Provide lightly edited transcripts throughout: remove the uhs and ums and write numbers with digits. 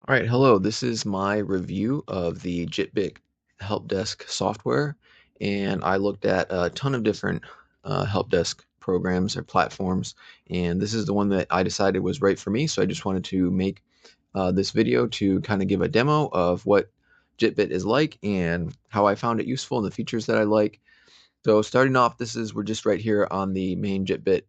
All right, hello. This is my review of the JitBit help desk software, and I looked at a ton of different help desk programs or platforms, and this is the one that I decided was right for me. So I just wanted to make this video to kind of give a demo of what JitBit is like and how I found it useful and the features that I like. So starting off, we're just right here on the main JitBit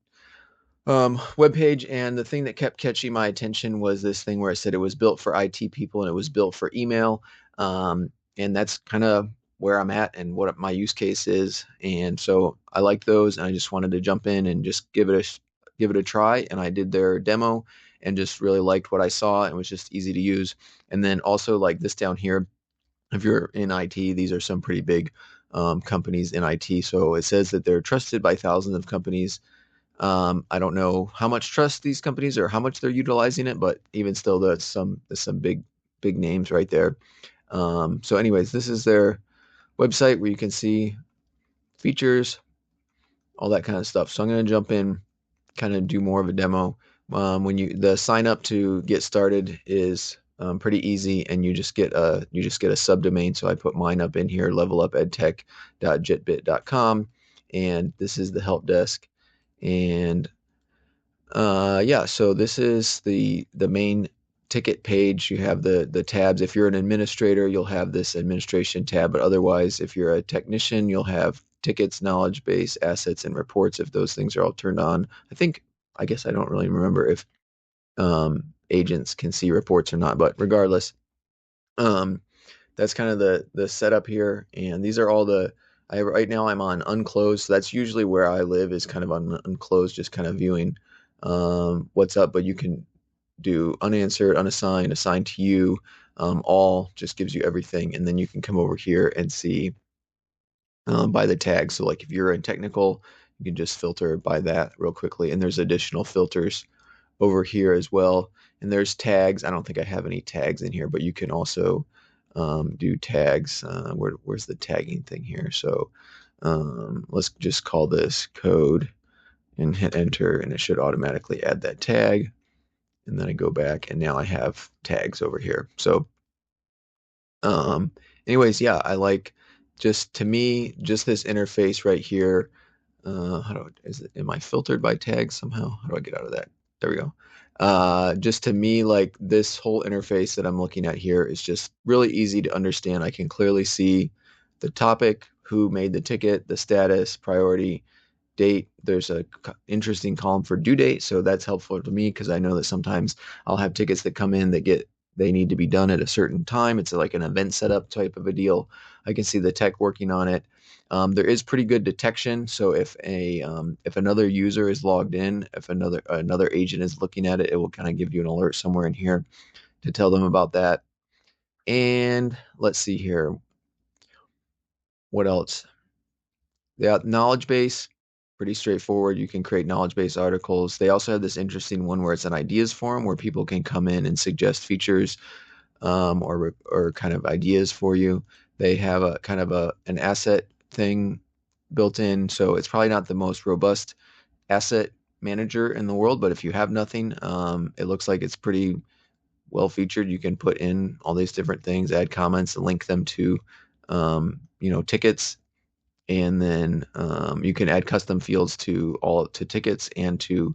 webpage, and the thing that kept catching my attention was this thing where it said it was built for IT people and it was built for email. And that's kind of where I'm at and what my use case is. And so I liked those, and I just wanted to jump in and just give it a try. And I did their demo and just really liked what I saw. It was just easy to use. And then also like this down here, if you're in IT, these are some pretty big companies in IT. So it says that they're trusted by thousands of companies. I don't know how much trust these companies or how much they're utilizing it, but even still, there's some big names right there. So, anyways, this is their website where you can see features, all that kind of stuff. So I'm going to jump in, kind of do more of a demo. The sign up to get started is pretty easy, and you just get a subdomain. So I put mine up in here, levelupedtech.jitbit.com, and this is the help desk. And yeah, so this is the main ticket page. You have the tabs. If you're an administrator, you'll have this administration tab, but otherwise, if you're a technician, you'll have tickets, knowledge base, assets, and reports if those things are all turned on. I guess I don't really remember if agents can see reports or not, but regardless, um, that's kind of the setup here. And these are all right now I'm on unclosed. So that's usually where I live, is kind of on unclosed, just kind of viewing what's up. But you can do unanswered, unassigned, assigned to you, all just gives you everything. And then you can come over here and see by the tag. So like if you're in technical, you can just filter by that real quickly. And there's additional filters over here as well. And there's tags. I don't think I have any tags in here, but you can also do tags. Where's the tagging thing here? So let's just call this code and hit enter, and it should automatically add that tag. And then I go back, and now I have tags over here. So um, anyways, yeah, I like, just to me, just this interface right here. Am I filtered by tags somehow? How do I get out of that? There we go. Just to me, like, this whole interface that I'm looking at here is just really easy to understand. I can clearly see the topic, who made the ticket, the status, priority, date. There's a interesting column for due date, so that's helpful to me because I know that sometimes I'll have tickets that come in that they need to be done at a certain time. It's like an event setup type of a deal. I can see the tech working on it. There is pretty good detection. So if another user is logged in, if another agent is looking at it, it will kind of give you an alert somewhere in here to tell them about that. And let's see here. What else? The knowledge base, pretty straightforward. You can create knowledge base articles. They also have this interesting one where it's an ideas forum where people can come in and suggest features, or kind of ideas for you. They have a kind of an asset thing built in, so it's probably not the most robust asset manager in the world, but if you have nothing, it looks like it's pretty well featured. You can put in all these different things, add comments, and link them to tickets, and then you can add custom fields to tickets and to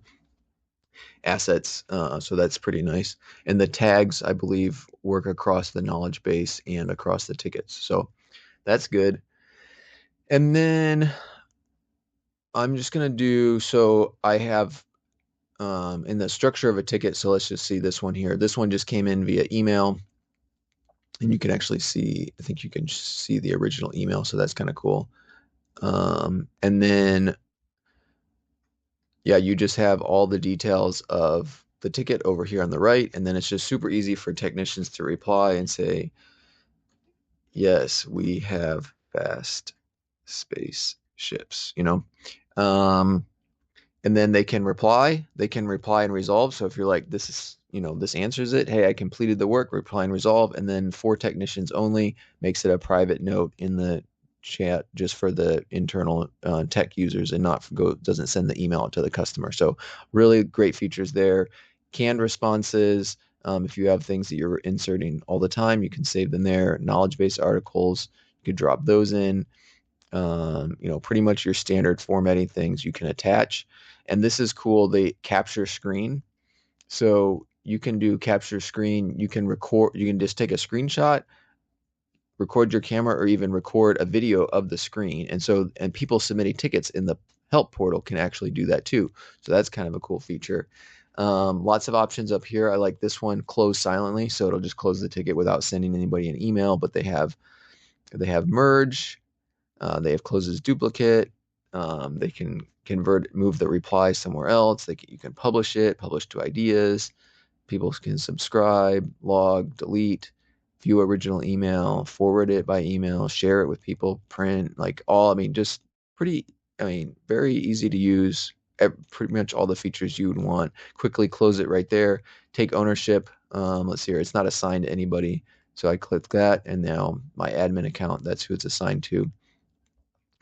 assets. So that's pretty nice. And the tags, I believe, work across the knowledge base and across the tickets. So that's good. And then I'm just gonna do, so I have in the structure of a ticket. So let's just see this one here. This one just came in via email, and you can actually see, I think you can see the original email. So that's kind of cool. And then yeah, you just have all the details of the ticket over here on the right, and then it's just super easy for technicians to reply and say, yes, we have fast space ships, Um, and then they can reply and resolve. So if you're like, this answers it, hey, I completed the work, reply and resolve. And then for technicians only, makes it a private note in the chat just for the internal tech users, and doesn't send the email to the customer. So really great features there. Canned responses, If you have things that you're inserting all the time, you can save them there. Knowledge base articles, you could drop those in. Pretty much your standard formatting things you can attach. And this is cool. They capture screen. So you can do capture screen. You can record, you can just take a screenshot, record your camera, or even record a video of the screen. And people submitting tickets in the help portal can actually do that too. So that's kind of a cool feature. Lots of options up here. I like this one, close silently. So it'll just close the ticket without sending anybody an email, but they have merge. They have closes duplicate. They can move the reply somewhere else. You can publish it, publish to ideas. People can subscribe, log, delete, view original email, forward it by email, share it with people, print, just pretty, very easy to use. Pretty much all the features you would want. Quickly close it right there. Take ownership. Let's see here. It's not assigned to anybody. So I click that, and now my admin account, that's who it's assigned to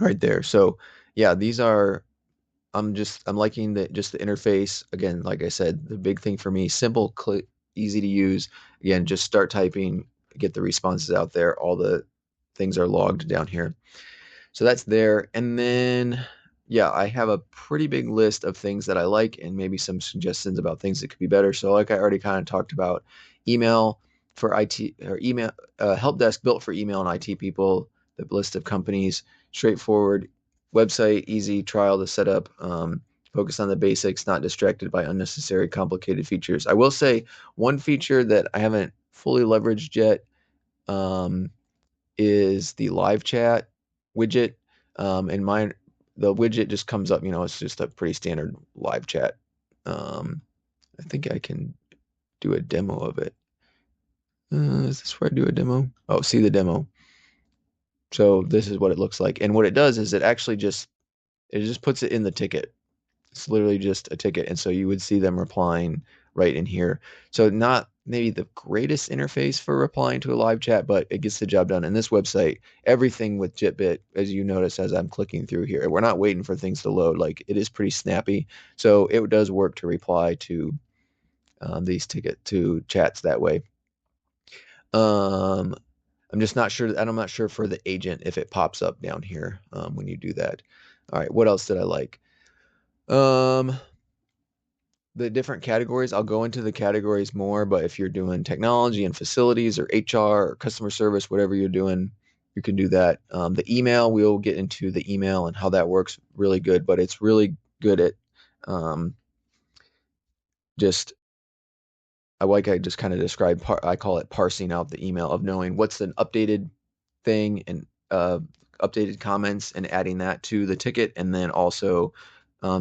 right there. So yeah, I'm liking the interface. Again, like I said, the big thing for me, simple, easy to use. Again, just start typing, get the responses out there. All the things are logged down here. So that's there. And then, yeah, I have a pretty big list of things that I like and maybe some suggestions about things that could be better. So like I already kind of talked about, email for IT, or email help desk built for email and IT people, the list of companies, straightforward website, easy trial to set up, focus on the basics, not distracted by unnecessary complicated features. I will say one feature that I haven't fully leveraged yet, is the live chat widget. And mine, the widget just comes up, it's just a pretty standard live chat. I think I can do a demo of it. Is this where I do a demo? Oh, see the demo. So this is what it looks like. And what it does is it just puts it in the ticket. It's literally just a ticket. And so you would see them replying right in here. So not maybe the greatest interface for replying to a live chat, but it gets the job done. And this website, everything with JitBit, as you notice as I'm clicking through here, we're not waiting for things to load. Like, it is pretty snappy. So it does work to reply to to chats that way. I'm just not sure. I'm not sure for the agent if it pops up down here when you do that. All right, what else did I like? The different categories, I'll go into the categories more, but if you're doing technology and facilities or HR or customer service, whatever you're doing, you can do that. The email, we'll get into the email and how that works really good, but it's really good at um, just, I just kind of described, I call it parsing out the email, of knowing what's an updated thing and updated comments and adding that to the ticket, and then also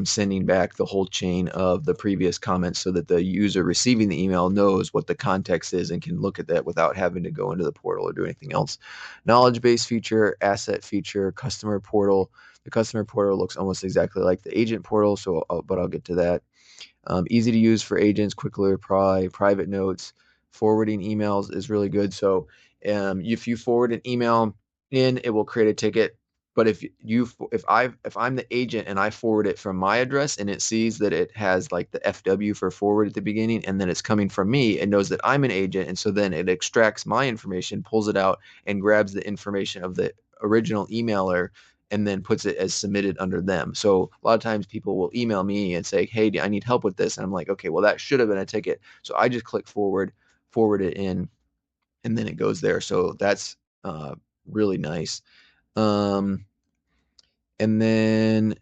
sending back the whole chain of the previous comments so that the user receiving the email knows what the context is and can look at that without having to go into the portal or do anything else. Knowledge base feature, asset feature, customer portal. The customer portal looks almost exactly like the agent portal, but I'll get to that. Easy to use for agents, quickly reply, private notes, forwarding emails is really good. So if you forward an email in, it will create a ticket. But if I'm the agent and I forward it from my address and it sees that it has like the FW for forward at the beginning, and then it's coming from me, it knows that I'm an agent, and so then it extracts my information, pulls it out, and grabs the information of the original emailer and then puts it as submitted under them. So a lot of times people will email me and say, "Hey, I need help with this," and I'm like, "Okay, well, that should have been a ticket." So I just click forward it in, and then it goes there. So that's really nice. Um, and then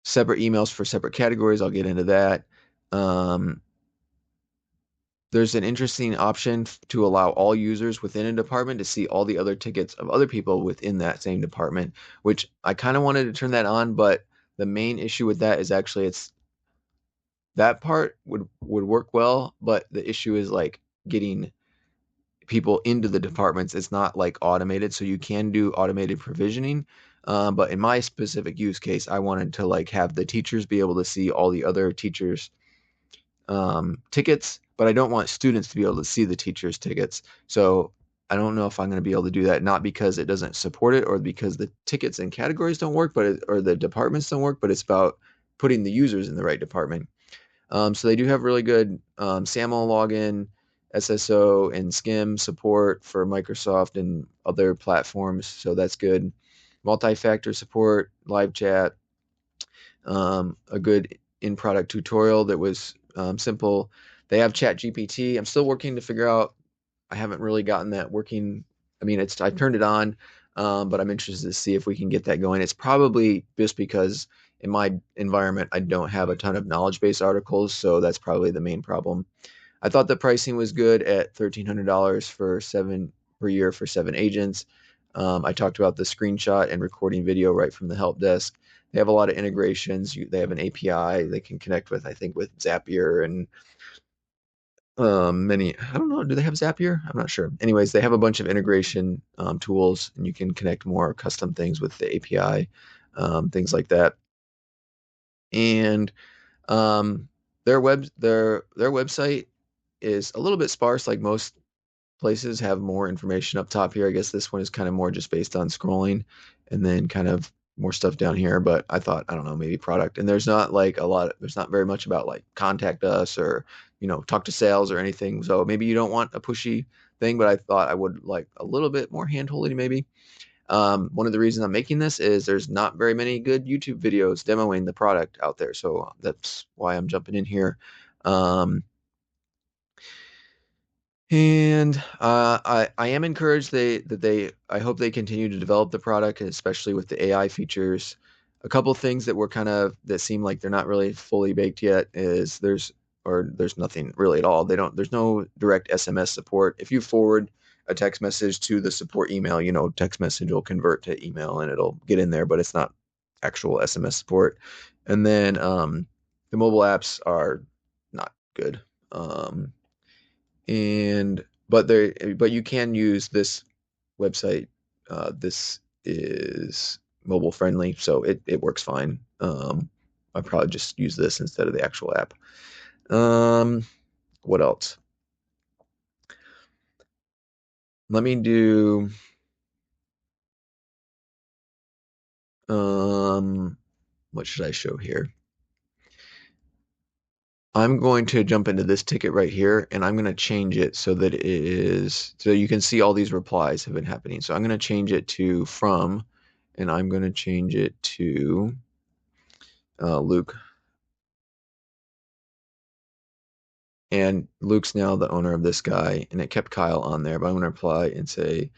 separate emails for separate categories. I'll get into that. Um, there's an interesting option to allow all users within a department to see all the other tickets of other people within that same department, which I kind of wanted to turn that on, but the main issue with that is actually that part would work well, but the issue is like getting people into the departments. It's not like automated, so you can do automated provisioning. But in my specific use case, I wanted to like have the teachers be able to see all the other teachers' tickets, but I don't want students to be able to see the teachers' tickets. So I don't know if I'm going to be able to do that, not because it doesn't support it or because the tickets and categories don't work, or the departments don't work, but it's about putting the users in the right department. So they do have really good SAML login, SSO, and SCIM support for Microsoft and other platforms. So that's good. Multi-factor support, live chat, a good in-product tutorial that was simple. They have Chat GPT. I'm still working to figure out. I haven't really gotten that working. I mean, I've turned it on, but I'm interested to see if we can get that going. It's probably just because in my environment I don't have a ton of knowledge base articles, so that's probably the main problem. I thought the pricing was good at $1,300 for seven per year for 7 agents. I talked about the screenshot and recording video right from the help desk. They have a lot of integrations. They have an API they can connect with, I think, with Zapier and many. I don't know. Do they have Zapier? I'm not sure. Anyways, they have a bunch of integration tools, and you can connect more custom things with the API, things like that. And um, their website is a little bit sparse, like most places have more information up top here. I guess this one is kind of more just based on scrolling and then kind of more stuff down here. But I thought, I don't know, maybe product. And there's not like there's not very much about like contact us or, talk to sales or anything. So maybe you don't want a pushy thing, but I thought I would like a little bit more hand holding maybe. One of the reasons I'm making this is there's not very many good YouTube videos demoing the product out there. So that's why I'm jumping in here. Um, and I am encouraged I hope they continue to develop the product, especially with the AI features. A couple things that were that seem like they're not really fully baked yet is there's nothing really at all. There's no direct SMS support. If you forward a text message to the support email, text message will convert to email and it'll get in there, but it's not actual SMS support. And then the mobile apps are not good. Um, and but you can use this website. This is mobile friendly, so it works fine. I probably just use this instead of the actual app. What else? Let me do what should I show here? I'm going to jump into this ticket right here and I'm going to change it so that so you can see all these replies have been happening. So I'm going to change it to from, and I'm going to change it to Luke. And Luke's now the owner of this guy, and it kept Kyle on there. But I'm going to reply and say,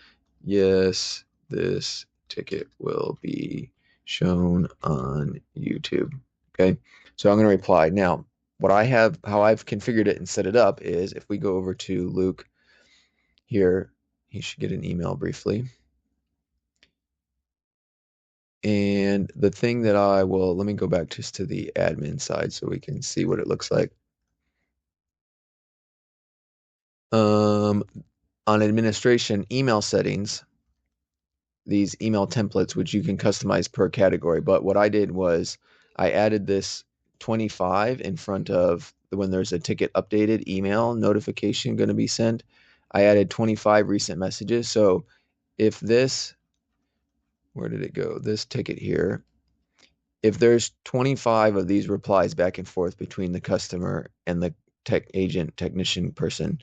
yes, this ticket will be shown on YouTube. Okay. So I'm going to reply. Now, how I've configured it and set it up is if we go over to Luke here, he should get an email briefly. And the thing that let me go back just to the admin side so we can see what it looks like. On administration email settings, these email templates, which you can customize per category. But what I did was I added this 25 in front of when there's a ticket updated email notification going to be sent. I added 25 recent messages. So if where did it go? This ticket here, if there's 25 of these replies back and forth between the customer and the technician person,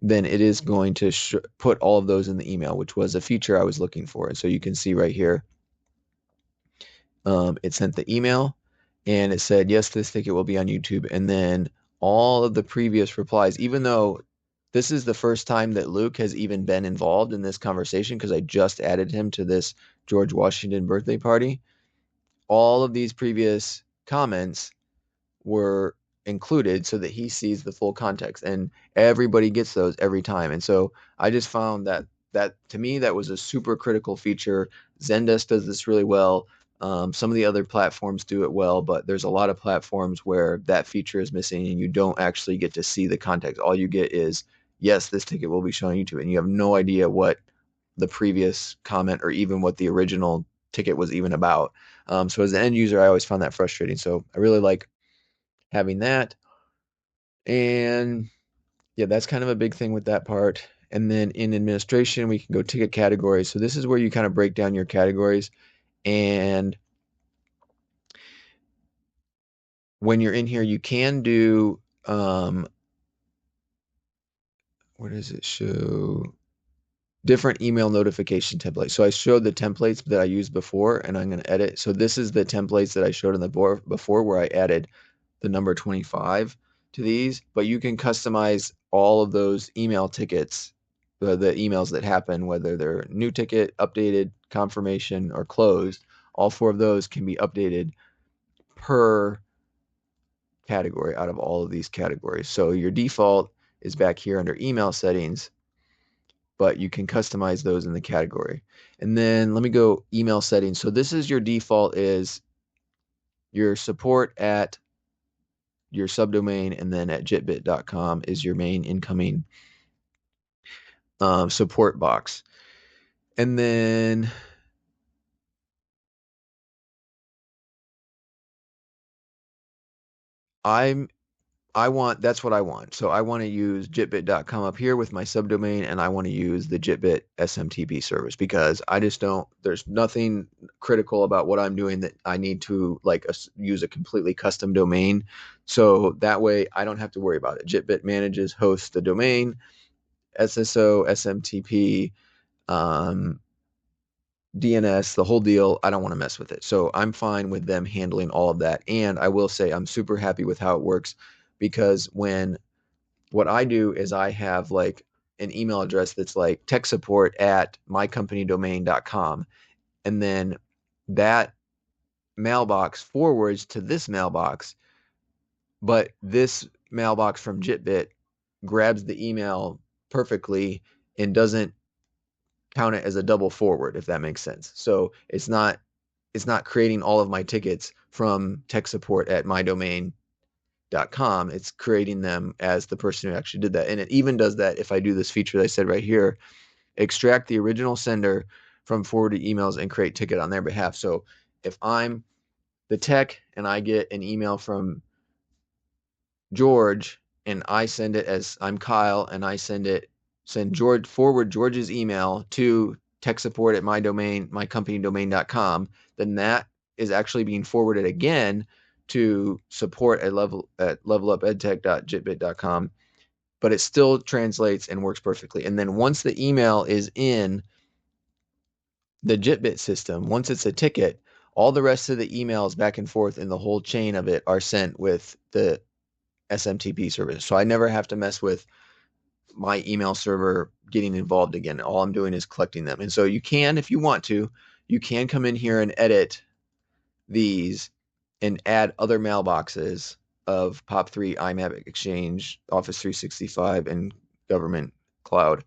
then it is going to put all of those in the email, which was a feature I was looking for. And so you can see right here, it sent the email and it said, yes, this ticket will be on YouTube. And then all of the previous replies, even though this is the first time that Luke has even been involved in this conversation, because I just added him to this George Washington birthday party, all of these previous comments were included so that he sees the full context, and everybody gets those every time. And so I just found that to me that was a super critical feature. Zendesk does this really well. Some of the other platforms do it well, but there's a lot of platforms where that feature is missing and you don't actually get to see the context. All you get is, yes, this ticket will be shown on YouTube, and you have no idea what the previous comment or even what the original ticket was even about. So as an end user, I always found that frustrating. So I really like having that. And yeah, that's kind of a big thing with that part. And then in administration, we can go ticket categories. So this is where you kind of break down your categories. And when you're in here, you can do, what does it show? Different email notification templates. So I showed the templates that I used before, and I'm going to edit. So this is the templates that I showed in the board before, where I added the number 25 to these, but you can customize all of those email tickets, the emails that happen, whether they're new ticket, updated, confirmation, or closed. All four of those can be updated per category out of all of these categories. So your default is back here under email settings, but you can customize those in the category. And then let me go email settings. So this is your default, is your support at your subdomain, and then at jitbit.com is your main incoming support box. And then that's what I want. So I want to use jitbit.com up here with my subdomain, and I want to use the JitBit SMTP service, because I just don't, there's nothing critical about what I'm doing that I need to like use a completely custom domain. So that way I don't have to worry about it. JitBit manages, hosts the domain, SSO, SMTP, DNS, the whole deal. I don't want to mess with it. So I'm fine with them handling all of that. And I will say I'm super happy with how it works, because what I do is I have like an email address that's like tech support at mycompanydomain.com. And then that mailbox forwards to this mailbox, but this mailbox from JitBit grabs the email perfectly and doesn't count it as a double forward, if that makes sense. So it's not creating all of my tickets from tech support at mydomain.com. It's creating them as the person who actually did that. And it even does that if I do this feature that I said right here, extract the original sender from forwarded emails and create ticket on their behalf. So if I'm the tech and I get an email from George, and I send it as I'm Kyle, and I forward George's email to tech support at mycompanydomain.com, then that is actually being forwarded again to support at levelupedtech.jitbit.com, but it still translates and works perfectly. And then once the email is in the JitBit system, once it's a ticket, all the rest of the emails back and forth in the whole chain of it are sent with the SMTP service. So I never have to mess with my email server getting involved again. All I'm doing is collecting them. And so you can, if you want to, you can come in here and edit these and add other mailboxes of POP3, IMAP Exchange, Office 365, and Government Cloud.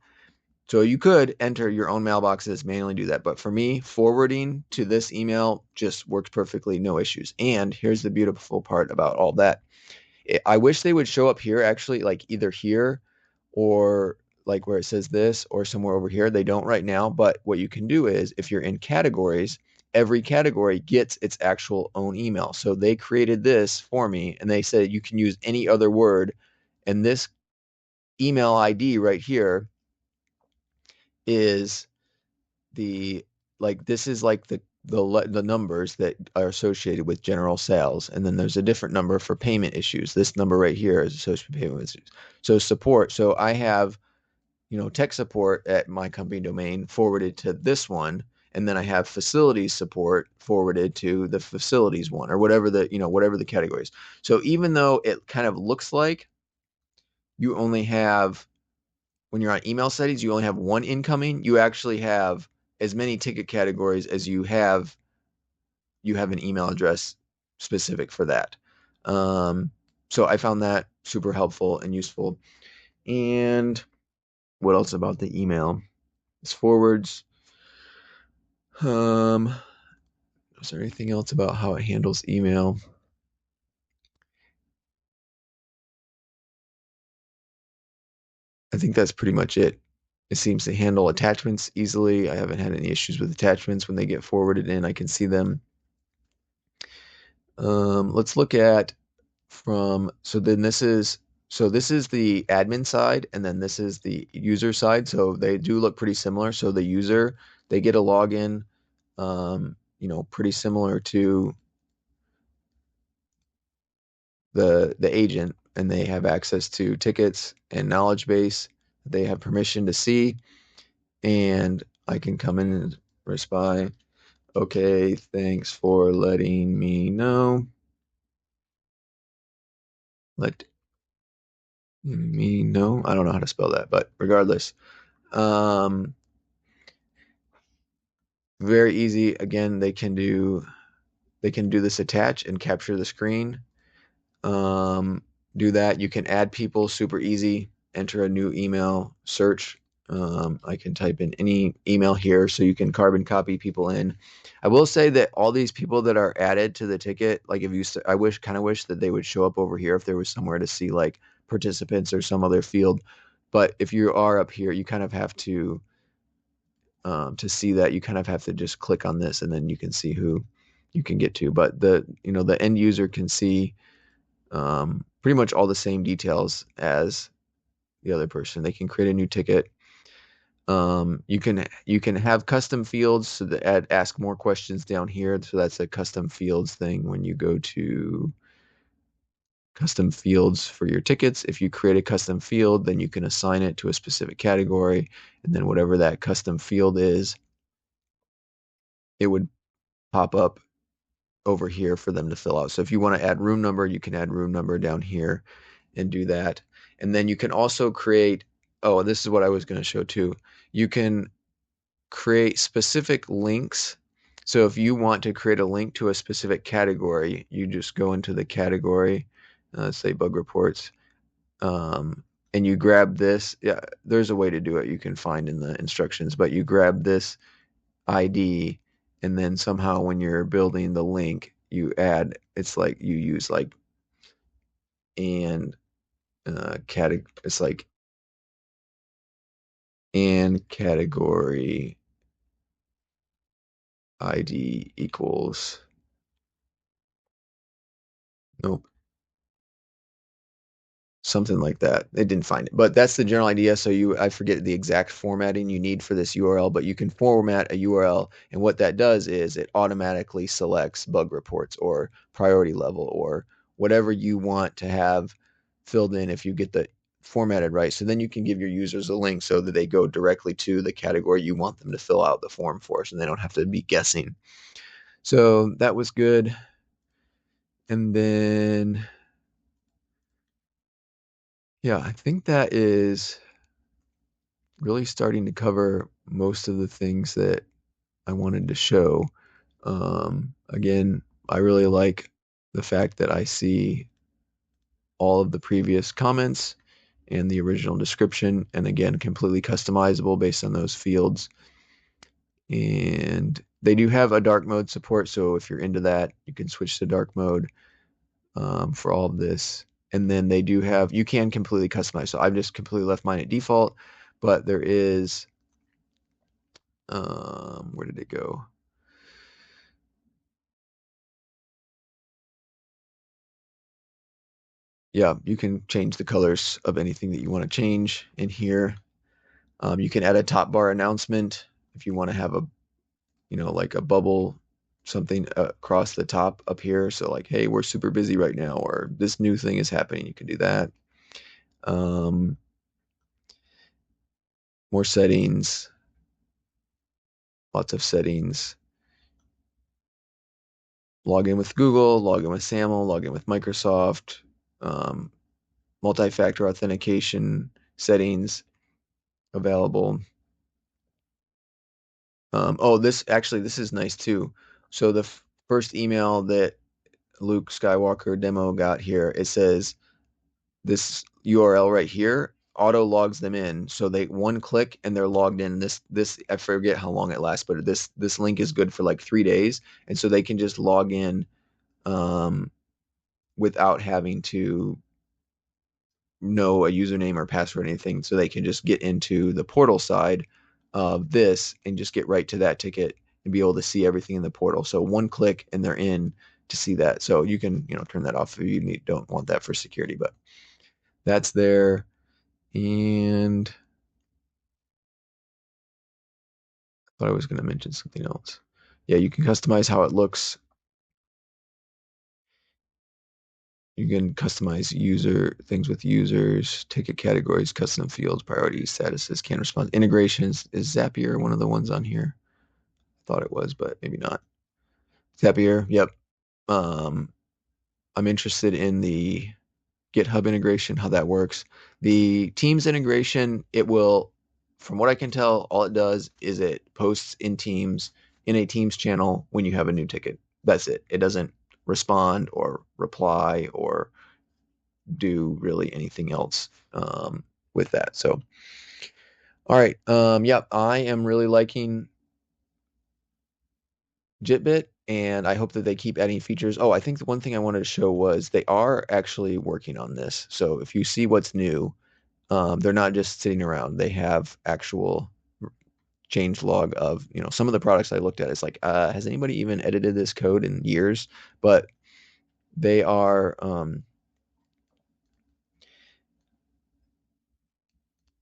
So you could enter your own mailboxes, manually do that. But for me, forwarding to this email just works perfectly, no issues. And here's the beautiful part about all that. I wish they would show up here, actually, like either here or like where it says this or somewhere over here. They don't right now, but what you can do is if you're in categories, every category gets its actual own email. So they created this for me, and they said you can use any other word, and this email ID right here is the this is like the numbers that are associated with general sales, and then there's a different number for payment issues. This number right here is associated with payment issues. So support. So I have tech support at my company domain forwarded to this one, and then I have facilities support forwarded to the facilities one, or whatever the categories. So even though it kind of looks like you only have, when you're on email settings, you only have one incoming, you actually have as many ticket categories as you have an email address specific for that. So I found that super helpful and useful. And what else about the email? It's forwards. Is there anything else about how it handles email? I think that's pretty much it. It seems to handle attachments easily. I haven't had any issues with attachments. When they get forwarded in, I can see them. Let's look at this is the admin side, and then this is the user side. So they do look pretty similar. So the user, they get a login, pretty similar to the agent, and they have access to tickets and knowledge base. They have permission to see, and I can come in and respond. Okay, thanks for letting me know. Let me know. I don't know how to spell that, but regardless, um, very easy. Again, they can do this attach and capture the screen. Um, do that. You can add people super easy. Enter a new email, search. I can type in any email here, so you can carbon copy people in. I will say that all these people that are added to the ticket, like if you, I kind of wish that they would show up over here if there was somewhere to see like participants or some other field. But if you are up here, you kind of have to see that, you kind of have to just click on this, and then you can see who you can get to. But the end user can see pretty much all the same details as the other person. They can create a new ticket. You can have custom fields, so that ask more questions down here. So that's a custom fields thing. When you go to custom fields for your tickets, if you create a custom field, then you can assign it to a specific category, and then whatever that custom field is, it would pop up over here for them to fill out. So if you want to add room number, you can add room number down here and do that. And then you can also create, oh, this is what I was going to show too. You can create specific links. So if you want to create a link to a specific category, you just go into the category, let's say bug reports, and you grab this. Yeah, there's a way to do it you can find in the instructions, but you grab this ID, and then somehow when you're building the link, you add, it's like you use like and it's like and category ID equals, nope, something like that. They didn't find it, but that's the general idea. So I forget the exact formatting you need for this URL, but you can format a URL, and what that does is it automatically selects bug reports or priority level or whatever you want to have filled in if you get the formatted right. So then you can give your users a link so that they go directly to the category you want them to fill out the form for, so they don't have to be guessing. So that was good. And then, yeah, I think that is really starting to cover most of the things that I wanted to show. Again, I really like the fact that I see all of the previous comments and the original description, and again, completely customizable based on those fields. And they do have a dark mode support, so if you're into that, you can switch to dark mode for all of this. And then they do have, you can completely customize. So I've just completely left mine at default, but there is, where did it go? Yeah, you can change the colors of anything that you want to change in here. You can add a top bar announcement if you want to have a, like a bubble, something across the top up here. So like, hey, we're super busy right now, or this new thing is happening. You can do that. Um, More settings, lots of settings. Log in with Google, log in with SAML, log in with Microsoft, um, multi-factor authentication settings available. This is nice too. So the first email that Luke Skywalker demo got here, it says this URL right here auto logs them in. So they one click and they're logged in. This I forget how long it lasts, but this link is good for like 3 days, and so they can just log in um, without having to know a username or password or anything. So they can just get into the portal side of this and just get right to that ticket and be able to see everything in the portal. So one click and they're in to see that. So you can, turn that off if you don't want that for security, but that's there. And I thought I was going to mention something else. Yeah, you can customize how it looks. You can customize user things with users, ticket categories, custom fields, priorities, statuses, can response. Integrations. Is Zapier one of the ones on here? I thought it was, but maybe not. Zapier, yep. Um, I'm interested in the GitHub integration, how that works. The Teams integration, it will, from what I can tell, all it does is it posts in Teams, in a Teams channel when you have a new ticket. That's it. It doesn't respond or reply or do really anything else with that. So, all right. Yeah, I am really liking JitBit, and I hope that they keep adding features. Oh, I think the one thing I wanted to show was they are actually working on this. So if you see what's new, they're not just sitting around. They have actual change log of, some of the products I looked at. It's like, has anybody even edited this code in years? But they are,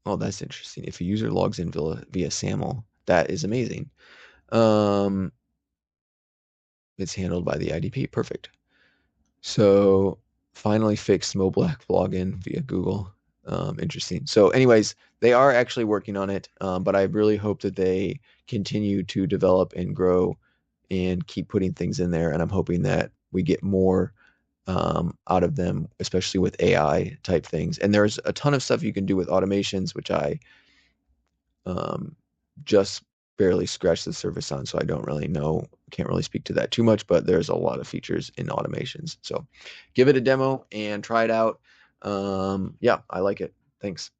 oh, that's interesting. If a user logs in via SAML, that is amazing. Um, it's handled by the IDP. Perfect. So finally fixed mobile app login via Google. Interesting. So, anyways, they are actually working on it, but I really hope that they continue to develop and grow and keep putting things in there. And I'm hoping that we get more out of them, especially with AI type things. And there's a ton of stuff you can do with automations, which I um, just barely scratched the surface on, so I don't really know, can't really speak to that too much, but there's a lot of features in automations. So give it a demo and try it out. Yeah, I like it. Thanks.